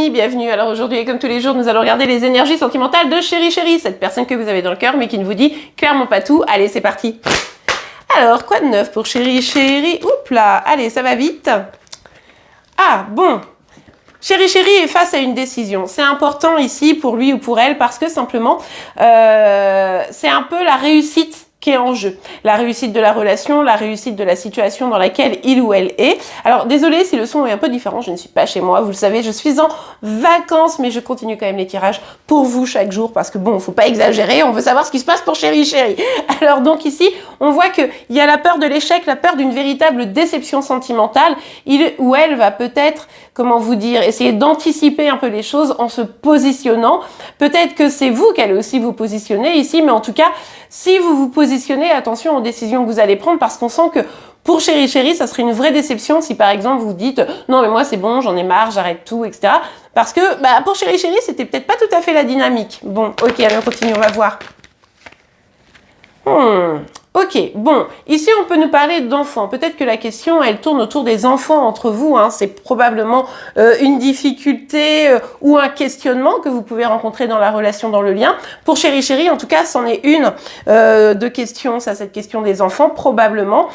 amis, bienvenue. Alors aujourd'hui, comme tous les jours, nous allons regarder les énergies sentimentales de Chéri Chéri, cette personne que vous avez dans le cœur mais qui ne vous dit clairement pas tout. Allez, c'est parti. Alors, quoi de neuf pour Chéri Chéri? Oups là, allez, ça va vite. Ah, bon. Chéri Chéri est face à une décision. C'est important ici pour lui ou pour elle parce que simplement, c'est un peu la réussite qui est en jeu. La réussite de la relation, la réussite de la situation dans laquelle il ou elle est. Alors, désolé si le son est un peu différent, je ne suis pas chez moi, vous le savez, je suis en vacances, mais je continue quand même les tirages pour vous chaque jour, parce que bon, faut pas exagérer, on veut savoir ce qui se passe pour Chéri Chéri. Alors donc ici, on voit qu'il y a la peur de l'échec, la peur d'une véritable déception sentimentale. Il ou elle va peut-être, comment vous dire, essayer d'anticiper un peu les choses en se positionnant. Peut-être que c'est vous qu'elle aussi vous positionnez ici, mais en tout cas, si vous vous positionnez, attention aux décisions que vous allez prendre, parce qu'on sent que pour Chéri Chéri, ça serait une vraie déception si par exemple vous dites non mais moi c'est bon, j'en ai marre, j'arrête tout, etc. Parce que pour Chéri Chéri, c'était peut-être pas tout à fait la dynamique. Bon, ok, allez on continue, on va voir. Ok, bon, ici on peut nous parler d'enfants. Peut-être que la question, elle tourne autour des enfants entre vous. Hein. C'est probablement une difficulté ou un questionnement que vous pouvez rencontrer dans la relation, dans le lien. Pour Chéri Chéri, en tout cas, c'en est une de questions, ça, cette question des enfants, probablement.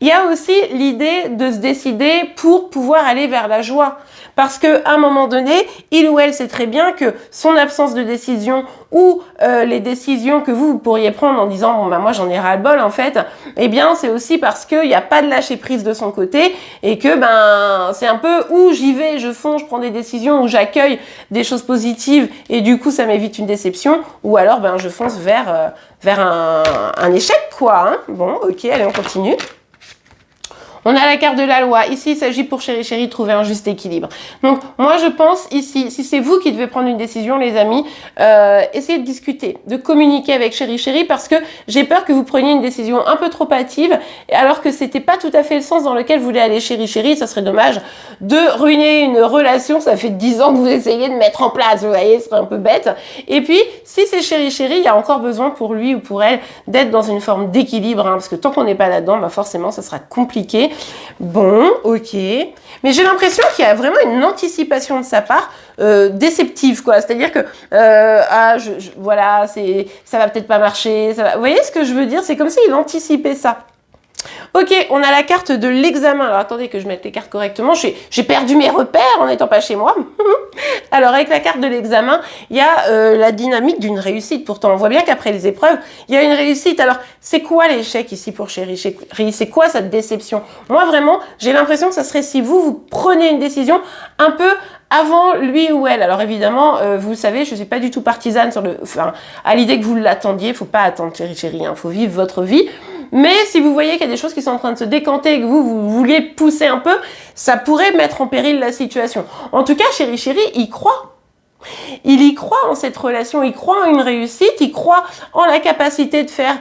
Il y a aussi l'idée de se décider pour pouvoir aller vers la joie. Parce qu'à un moment donné, il ou elle sait très bien que son absence de décision ou les décisions que vous pourriez prendre en disant « bon, moi, j'en ai ras-le-bol, en fait », eh bien, c'est aussi parce qu'il n'y a pas de lâcher-prise de son côté et que c'est un peu où j'y vais, je fonce, je prends des décisions, où j'accueille des choses positives et du coup, ça m'évite une déception, ou alors, je fonce vers un échec, quoi. Hein. Bon, ok, allez, on continue. On a la carte de la loi. Ici, il s'agit pour Chéri Chéri de trouver un juste équilibre. Donc, moi, je pense ici, si c'est vous qui devez prendre une décision, les amis, essayez de discuter, de communiquer avec Chéri Chéri parce que j'ai peur que vous preniez une décision un peu trop hâtive alors que c'était pas tout à fait le sens dans lequel vous voulez aller Chéri Chéri. Ça serait dommage de ruiner une relation. Ça fait 10 ans que vous essayez de mettre en place. Vous voyez, ce serait un peu bête. Et puis, si c'est Chéri Chéri, il y a encore besoin pour lui ou pour elle d'être dans une forme d'équilibre. Hein, parce que tant qu'on n'est pas là-dedans, forcément, ça sera compliqué. Bon, ok. Mais j'ai l'impression qu'il y a vraiment une anticipation de sa part déceptive, quoi. C'est-à-dire que, voilà, ça va peut-être pas marcher. Ça va... Vous voyez ce que je veux dire? C'est comme s'il anticipait ça. Ok, on a la carte de l'examen. Alors, attendez que je mette les cartes correctement. J'ai perdu mes repères en n'étant pas chez moi. Alors, avec la carte de l'examen, il y a la dynamique d'une réussite. Pourtant, on voit bien qu'après les épreuves, il y a une réussite. Alors, c'est quoi l'échec ici pour Chéri Chéri? C'est quoi cette déception? Moi, vraiment, j'ai l'impression que ça serait si vous prenez une décision un peu avant lui ou elle. Alors évidemment, vous savez, je ne suis pas du tout partisane à l'idée que vous l'attendiez. Il ne faut pas attendre Chéri Chéri, il faut vivre votre vie. Mais si vous voyez qu'il y a des choses qui sont en train de se décanter et que vous vouliez pousser un peu, ça pourrait mettre en péril la situation. En tout cas, Chéri Chéri, il croit. Il y croit en cette relation, il croit en une réussite, il croit en la capacité de faire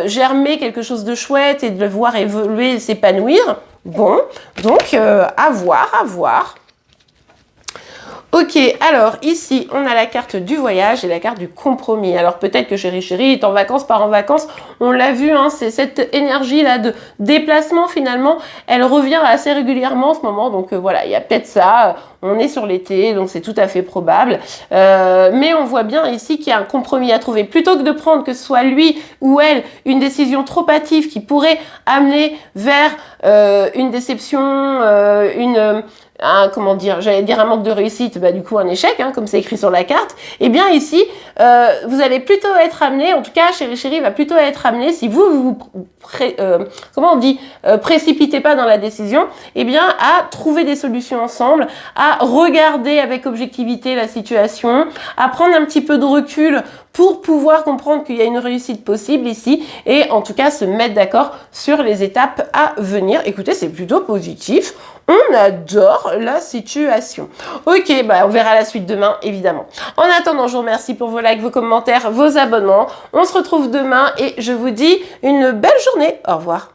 germer quelque chose de chouette et de le voir évoluer, s'épanouir. Bon, donc à voir. Ok, alors ici, on a la carte du voyage et la carte du compromis. Alors peut-être que Chéri Chéri est en vacances, part en vacances. On l'a vu, hein, c'est cette énergie-là de déplacement finalement. Elle revient assez régulièrement en ce moment. Donc voilà, il y a peut-être ça. On est sur l'été, donc c'est tout à fait probable. Mais on voit bien ici qu'il y a un compromis à trouver. Plutôt que de prendre, que ce soit lui ou elle, une décision trop hâtive qui pourrait amener vers une déception, comment dire, j'allais dire un manque de réussite, du coup un échec, hein, comme c'est écrit sur la carte, et bien ici, vous allez plutôt être amené, en tout cas Chéri Chéri va plutôt être amené, si vous précipitez pas dans la décision, et bien à trouver des solutions ensemble, à regarder avec objectivité la situation, à prendre un petit peu de recul pour pouvoir comprendre qu'il y a une réussite possible ici, et en tout cas se mettre d'accord sur les étapes à venir. Écoutez, c'est plutôt positif. On adore la situation. Ok, on verra la suite demain, évidemment. En attendant, je vous remercie pour vos likes, vos commentaires, vos abonnements. On se retrouve demain et je vous dis une belle journée. Au revoir.